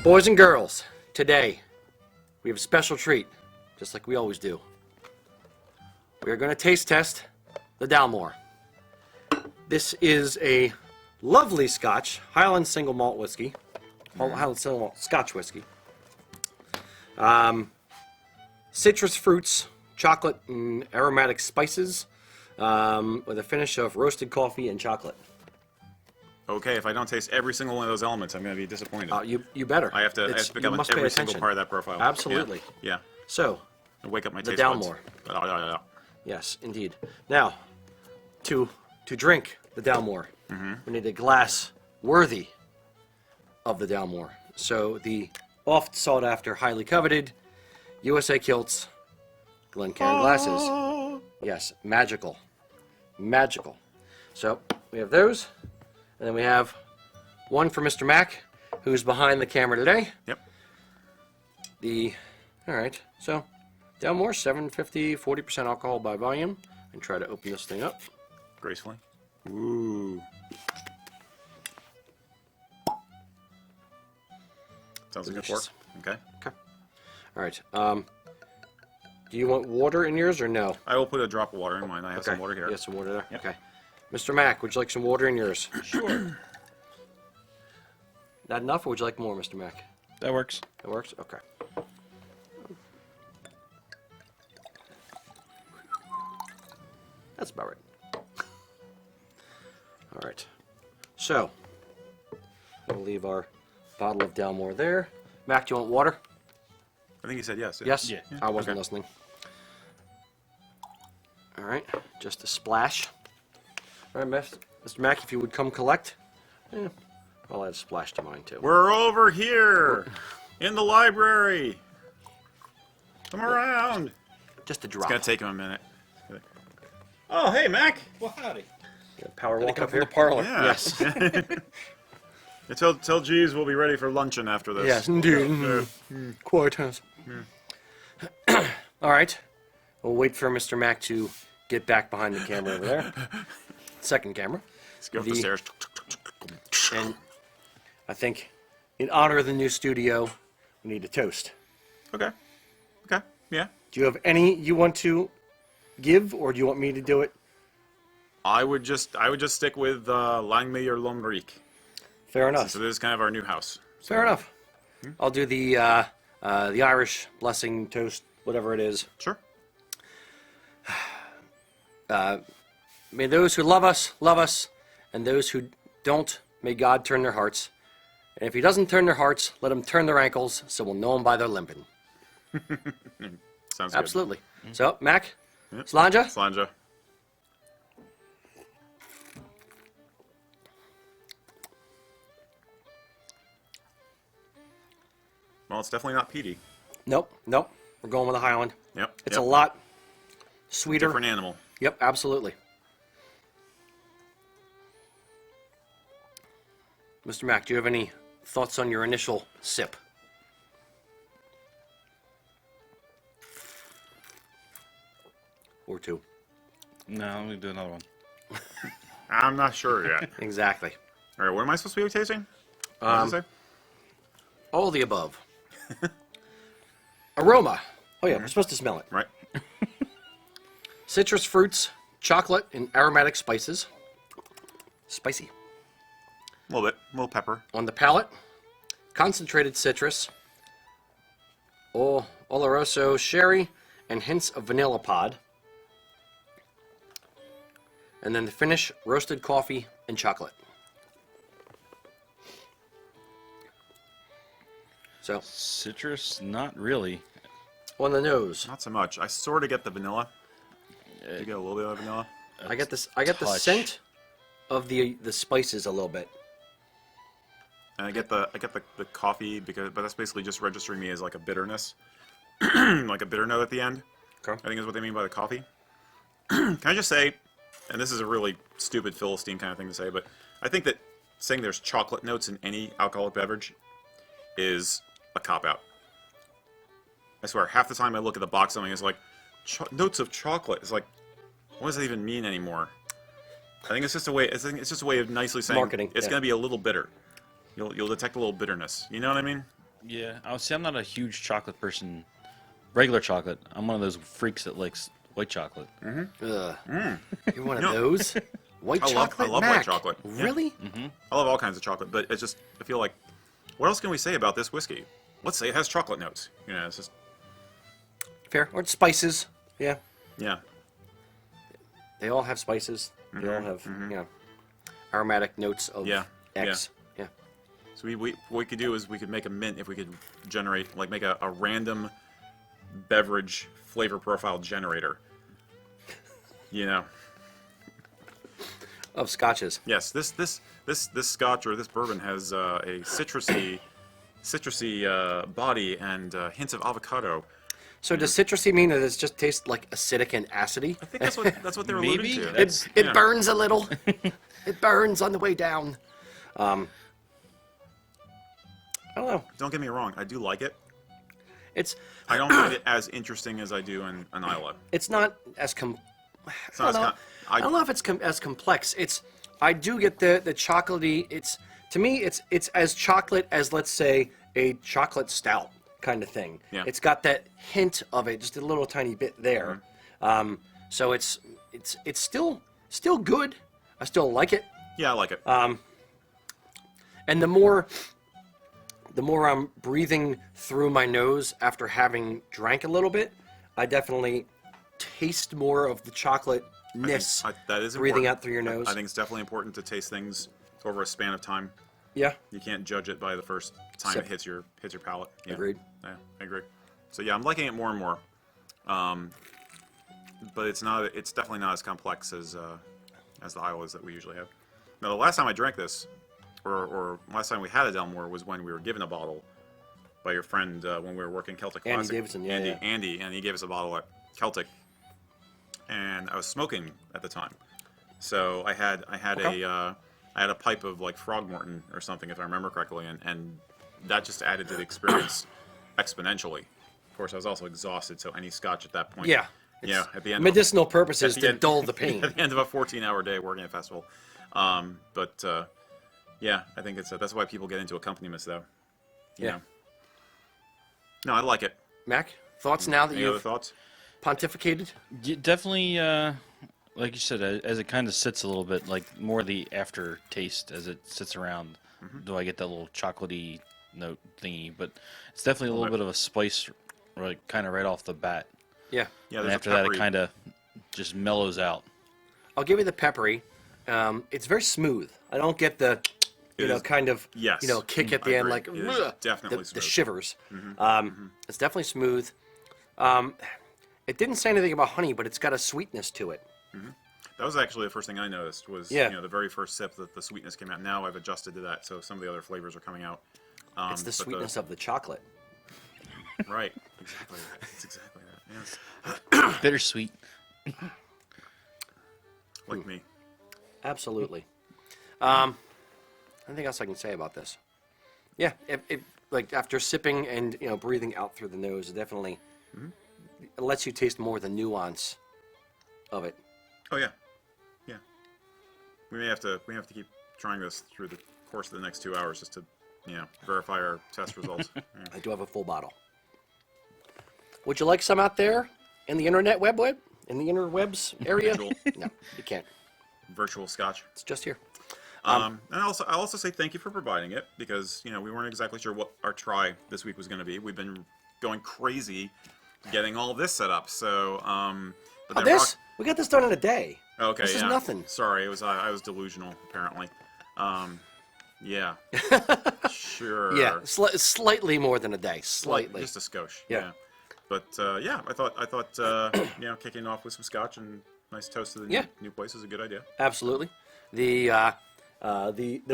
Boys and girls, today we have a special treat, just like we always do. We are going to taste test the Dalmore. This is a lovely Scotch, Highland single malt whiskey, Highland single malt Scotch whiskey. Citrus fruits, chocolate, and aromatic spices, with a finish of roasted coffee and chocolate. Okay, if I don't taste every single one of those elements, I'm going to be disappointed. You better. I have to pick up every single part of that profile. Absolutely. Yeah. So, And wake up my the taste buds. Dalmore. Yes, indeed. Now, to drink the Dalmore, we need a glass worthy of the Dalmore. So the oft sought after, highly coveted USA Kilts Glencairn glasses. Yes, magical. Magical. So we have those, and then we have one for Mr. Mac, who's behind the camera today. Yep. All right, so Dalmore, 750, 40% alcohol by volume. And try to open this thing up. Gracefully. Ooh. Sounds like a fork. Delicious. Okay. Okay. All right. Do you want water in yours or no? I will put a drop of water in mine. I have some water here. You have some water there? Yep. Okay. Mr. Mac, would you like some water in yours? Sure. Not enough, or would you like more, Mr. Mac? That works. That works? Okay. That's about right. All right. So, we'll leave our bottle of Dalmore there. Mac, do you want water? I think you said yes. Yes? Yeah. I wasn't Okay. listening. All right. Just a splash. All right, Mr. Mac, if you would come collect. I'll add a splash to mine, too. We're over here in the library. Come around. Just a drop. It's going to take him a minute. Oh, hey, Mac. Well, howdy. Power Gotta walk come up from here. the parlor. Yeah. Yes. Tell Jeeves we'll be ready for luncheon after this. Yes, indeed. Quite has. All right. We'll wait for Mr. Mac to get back behind the camera over there. Second camera. Let's go up the stairs. And I think in honor of the new studio, we need a toast. Okay. Okay. Yeah. Do you have any you want to give, or do you want me to do it? I would just stick with Lang me or Lomrik. Fair enough. So this is kind of our new house. So, Fair enough. I'll do the Irish blessing toast, whatever it is. Sure. May those who love us, and those who don't, may God turn their hearts. And if he doesn't turn their hearts, let him turn their ankles, so we'll know them by their limping. Sounds Absolutely. So, Mac, Slanja? Slanja. Well, it's definitely not peaty. Nope. We're going with the Highland. Yep. It's a lot sweeter. Different animal. Yep, absolutely. Mr. Mac, do you have any thoughts on your initial sip? Or two. No, let me do another one. I'm not sure yet. Exactly. All right, what am I supposed to be tasting? What does it say? All the above. Aroma. Oh yeah, we're supposed to smell it. Right. Citrus fruits, chocolate, and aromatic spices. Spicy. A little bit. A little pepper. On the palate, concentrated citrus, Oloroso sherry, and hints of vanilla pod. And then the finish, roasted coffee and chocolate. So, Citrus, not really. on the nose, Not so much. I sort of get the vanilla. You get a little bit of vanilla. I get this. I get the touch. scent of the spices a little bit. And I get the coffee but that's basically just registering me as like a bitterness, like a bitter note at the end. Okay. I think is what they mean by the coffee. Can I just say, and this is a really stupid Philistine kind of thing to say, but I think that saying there's chocolate notes in any alcoholic beverage is a cop-out. I swear, half the time I look at the box, something is like, notes of chocolate. It's like, what does that even mean anymore? I think it's just a way. I think it's just a way of nicely saying Marketing, it's yeah. going to be a little bitter. You'll detect a little bitterness. You know what I mean? Yeah, I would say I'm not a huge chocolate person. Regular chocolate. I'm one of those freaks that likes white chocolate. Ugh. You're one of those? White I chocolate? love Mac. white chocolate. Yeah. Really? I love all kinds of chocolate, but it's just I feel like, what else can we say about this whiskey? Let's say it has chocolate notes. You know, it's just Fair. Or spices. Yeah. yeah. They all have spices. They all have, aromatic notes of Yeah, X. Yeah. So what we could do is we could make a mint if we could generate, like make a random beverage flavor profile generator. You know. Of scotches. Yes, this scotch or this bourbon has a citrusy body and hints of avocado. So does citrusy mean that it just tastes like acidic and acidy? I think that's what they're Maybe. alluding to. That's- It burns a little. It burns on the way down. I don't know. Don't get me wrong, I do like it. It's I don't find it as interesting as I do in an Isla. it's not as It's not as I don't know if it's as complex. I do get the chocolatey. To me it's as chocolate as, let's say, a chocolate stout kind of thing. Yeah. It's got that hint of it, just a little tiny bit there. So it's still good. I still like it. Yeah, I like it. And the more I'm breathing through my nose after having drank a little bit, I definitely taste more of the chocolate-ness that is breathing important. out through your nose. I think it's definitely important to taste things over a span of time. Yeah. You can't judge it by the first time Sip. it hits your palate. Yeah. Agreed. Yeah, I agree. So yeah, I'm liking it more and more. But it's definitely not as complex as the Islas that we usually have. Now, the last time I drank this, or last time we had a Dalmore, was when we were given a bottle by your friend when we were working Celtic Andy Classic. Davidson, yeah, Andy, yeah. Andy, and he gave us a bottle at Celtic, and I was smoking at the time, so I had Okay. I had a pipe of like Frogmorton or something, if I remember correctly, and that just added to the experience exponentially. Of course, I was also exhausted, so any scotch at that point. Yeah. Yeah, at the end. Medicinal purposes at the to end- dull the pain. At the end of a 14-hour day working at a festival. Yeah, I think that's why people get into accompaniments, though. You Yeah. know. No, I like it. Mac, thoughts now that Any other you've thoughts? pontificated? Definitely, like you said, as it kind of sits a little bit, like more the aftertaste as it sits around. Do I get that little chocolatey note thingy? But it's definitely a little bit of a spice, like kind of right off the bat. Yeah. Yeah, And there's after a that, it peppery- kind of just mellows out. I'll give you the peppery. It's very smooth. I don't get the, It is- kind of, yes. kick at I the end, agree. like, It is "Ugh," definitely the smooth. shivers. It's definitely smooth. It didn't say anything about honey, but it's got a sweetness to it. That was actually the first thing I noticed was Yeah. the very first sip that the sweetness came out. Now I've adjusted to that, so some of the other flavors are coming out. It's the but sweetness of the chocolate. Right. Exactly. It's exactly that. Yes. Bittersweet. Like me. Absolutely. Anything else I can say about this? Yeah, if like after sipping and breathing out through the nose, it definitely it lets you taste more the nuance of it. Oh yeah, yeah. We may have to keep trying this through the course of the next 2 hours just to verify our test results. Yeah. I do have a full bottle. Would you like some out there in the in the interwebs area? Virtual. No, you can't. Virtual scotch. It's just here. And I'll also say thank you for providing it because we weren't exactly sure what our try this week was going to be. We've been going crazy getting all this set up. So, but then We got this done in a day. Okay, This is yeah. nothing. Sorry, I was delusional apparently. Yeah. Sure. Yeah, slightly more than a day. Slightly. Just a skosh. Yeah. But yeah, I thought kicking off with some scotch and nice toast to the new place is a good idea. Absolutely. The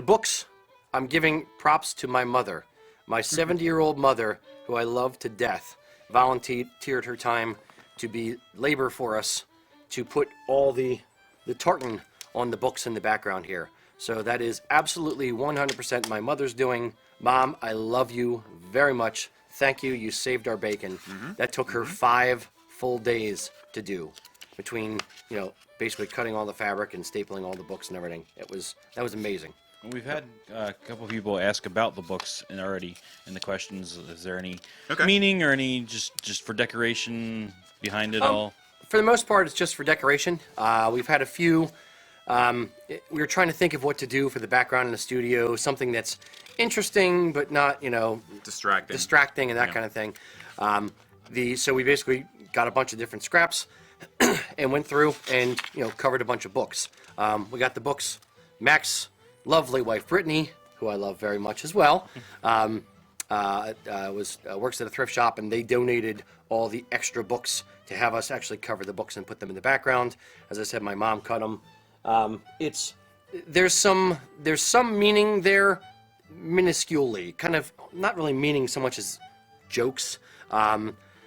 books, I'm giving props to my mother. My 70-year-old mother, who I love to death, volunteered her time to be labor for us to put all the tartan on the books in the background here. So that is absolutely 100% my mother's doing. Mom, I love you very much. Thank you. You saved our bacon. That took her 5 full days to do between, basically cutting all the fabric and stapling all the books and everything. That was amazing. We've had a couple of people ask about the books and already in the questions. Is there any meaning or any just for decoration behind it all? For the most part, it's just for decoration. We've had a few. We were trying to think of what to do for the background in the studio, something that's interesting but not, distracting and that kind of thing. So we basically got a bunch of different scraps and went through and covered a bunch of books. We got the books. Mac's lovely wife Brittany, who I love very much as well, works at a thrift shop, and they donated all the extra books to have us actually cover the books and put them in the background. As I said, my mom cut them. There's some meaning there, minusculely, kind of not really meaning so much as jokes.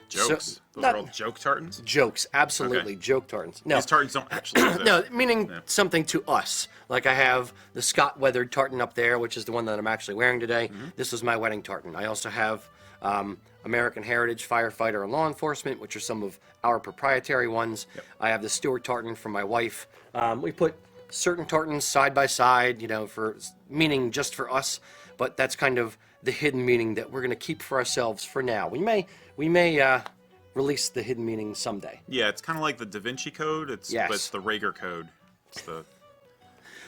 Jokes? Those are all joke tartans? Jokes, absolutely. Okay. Joke tartans. No. These tartans don't actually exist. No, meaning something to us. Like I have the Scott weathered tartan up there, which is the one that I'm actually wearing today. This was my wedding tartan. I also have American Heritage, Firefighter, and Law Enforcement, which are some of our proprietary ones. Yep. I have the Stewart tartan from my wife. We put certain tartans side by side, for meaning just for us, but that's kind of the hidden meaning that we're going to keep for ourselves for now. We may release the hidden meaning someday. Yeah, it's kind of like the Da Vinci Code. But it's the Rager Code. It's the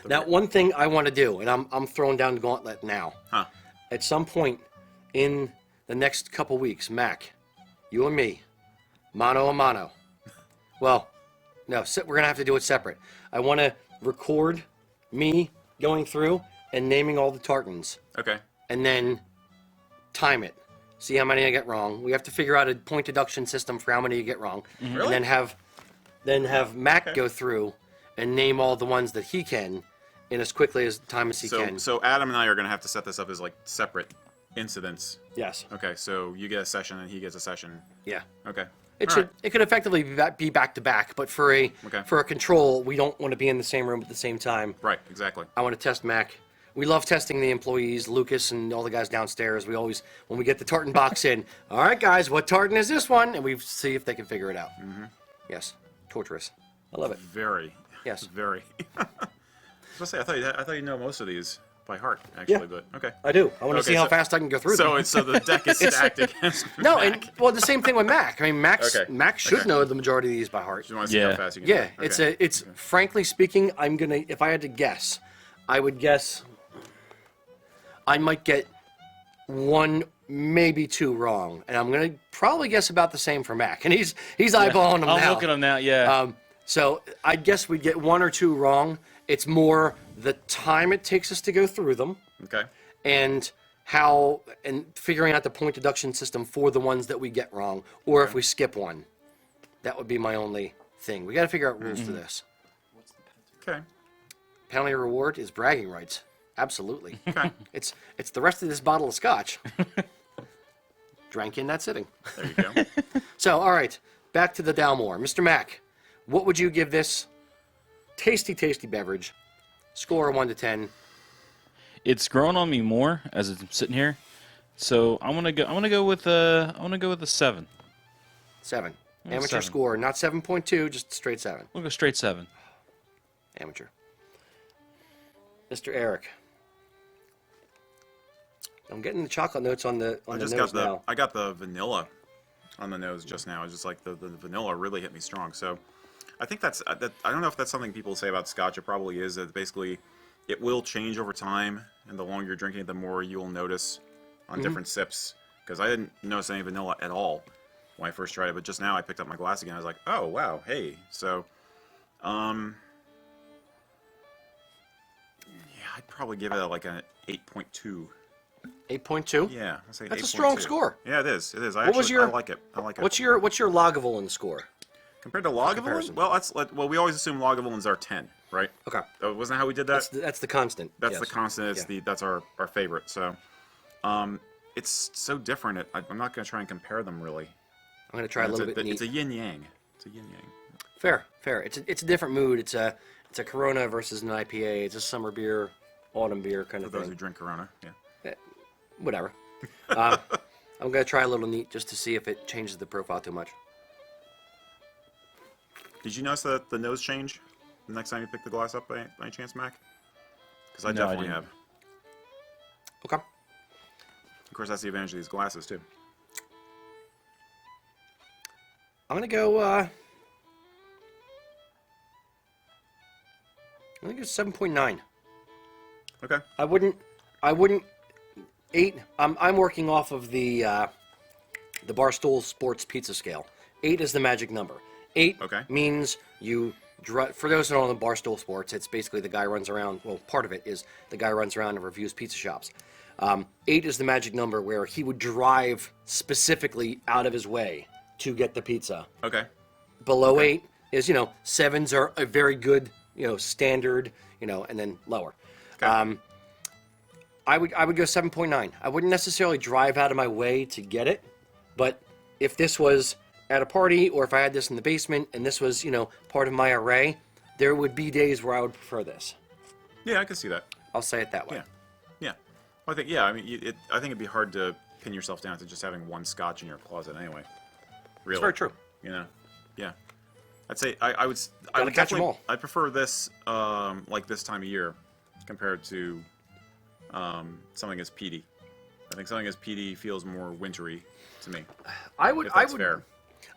now, one thing I want to do, and I'm throwing down the gauntlet now. Huh. At some point in the next couple weeks, Mac, you and me, mano a mano. Well, no, we're going to have to do it separate. I want to record me going through and naming all the tartans. Okay. And then time it. See how many I get wrong. We have to figure out a point deduction system for how many you get wrong. Mm-hmm. Really? And then have Mac go through and name all the ones that he can in as quickly as time as he can. So Adam and I are going to have to set this up as like separate incidents. Yes. Okay, so you get a session and he gets a session. Yeah. Okay. It could effectively be back to back, but for a control, we don't want to be in the same room at the same time. Right, exactly. I want to test Mac. We love testing the employees, Lucas and all the guys downstairs. We always, when we get the tartan box in, all right, guys, what tartan is this one? And we see if they can figure it out. Mm-hmm. Yes, torturous. I love it. Very. Yes. Very. I was going to say, I thought you know most of these by heart, actually, but okay. I do. I want to see how fast I can go through them. So the deck is stacked against No, Mac. and the same thing with Mac. I mean, Mac should know the majority of these by heart. You want to see how fast you can do it? It's frankly speaking, if I had to guess, I would guess I might get one, maybe two wrong, and I'm gonna probably guess about the same for Mac. And he's eyeballing them now. I'll look at them now. Yeah. So I guess we'd get one or two wrong. It's more the time it takes us to go through them. Okay. And figuring out the point deduction system for the ones that we get wrong, or if we skip one. That would be my only thing. We got to figure out rules to this. Okay. Penalty or reward is bragging rights. Absolutely. Okay. It's the rest of this bottle of scotch. Drank in that sitting. There you go. So, all right, back to the Dalmore. Mr. Mac, what would you give this tasty, tasty beverage? Score 1 to 10. It's growing on me more as it's sitting here, so I'm gonna go with a 7. 7. Amateur 7. score, not 7.2, just straight 7. We'll go straight 7. Amateur. Mr. Erik. I'm getting the chocolate notes on the nose now. I got the vanilla on the nose just now. It's just like the vanilla really hit me strong. So I think that's I don't know if that's something people say about Scotch. It probably is. That basically it will change over time, and the longer you're drinking it, the more you will notice on different sips. Because I didn't notice any vanilla at all when I first tried it, but just now I picked up my glass again. I was like, oh wow, hey. So, yeah, I'd probably give it like an 8.2. 8.2? Yeah, I'll say That's 8.2. a strong score. Yeah, it is. It is. I like it. I like it. What's your Lagavulin score? Compared to Lagavulin? Well, we always assume Lagavulins are 10, right? Okay. Wasn't that how we did that? That's the constant. That's yes. the constant. It's that's our favorite. So, it's so different. I'm not going to try and compare them really. I'm going to try a little bit neat. It's a yin yang. It's a yin yang. Fair. It's a different mood. It's a Corona versus an IPA. It's a summer beer, autumn beer kind of thing. For those who drink Corona, yeah. Whatever. I'm going to try a little neat just to see if it changes the profile too much. Did you notice that the nose change the next time you pick the glass up by any chance, Mac? Because I No, I definitely didn't. have. Okay. Of course, that's the advantage of these glasses too. I'm gonna go. I'm gonna go 7.9. Okay. I wouldn't. 8. I'm working off of the Barstool Sports Pizza Scale. 8 is the magic number. 8 Okay. means you. For those who don't know Barstool Sports, it's basically the guy runs around. Well, part of it is the guy runs around and reviews pizza shops. 8 is the magic number where he would drive specifically out of his way to get the pizza. Okay. Below 8 is, 7s are a very good, standard, and then lower. Okay. I would go 7.9. I wouldn't necessarily drive out of my way to get it, but if this was at a party or if I had this in the basement and this was, part of my array, there would be days where I would prefer this. Yeah, I can see that. I'll say it that way. Yeah. Yeah. Well, I think. Yeah. I mean, I think it'd be hard to pin yourself down to just having one Scotch in your closet anyway. Really. It's very true. Yeah. I'd say I would. I Gotta would catch 'em definitely. all. I prefer this like this time of year compared to something as peaty. I think something as peaty feels more wintry to me. If that's fair.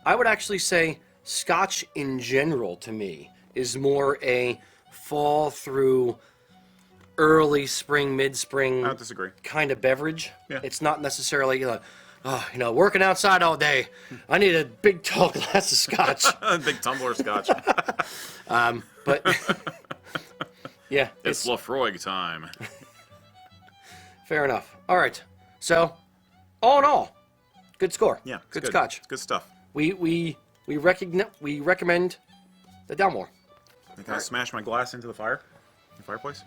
I would actually say Scotch in general to me is more a fall through early spring, mid-spring I don't disagree. kind of beverage. Yeah. It's not necessarily working outside all day. I need a big tall glass of Scotch. Big tumbler of Scotch. But yeah, It's Lafroig time. fair enough. All right. So, all in all, good score. Yeah. It's good Scotch. It's good stuff. We recommend the Dalmore. Can I smash my glass into the fireplace?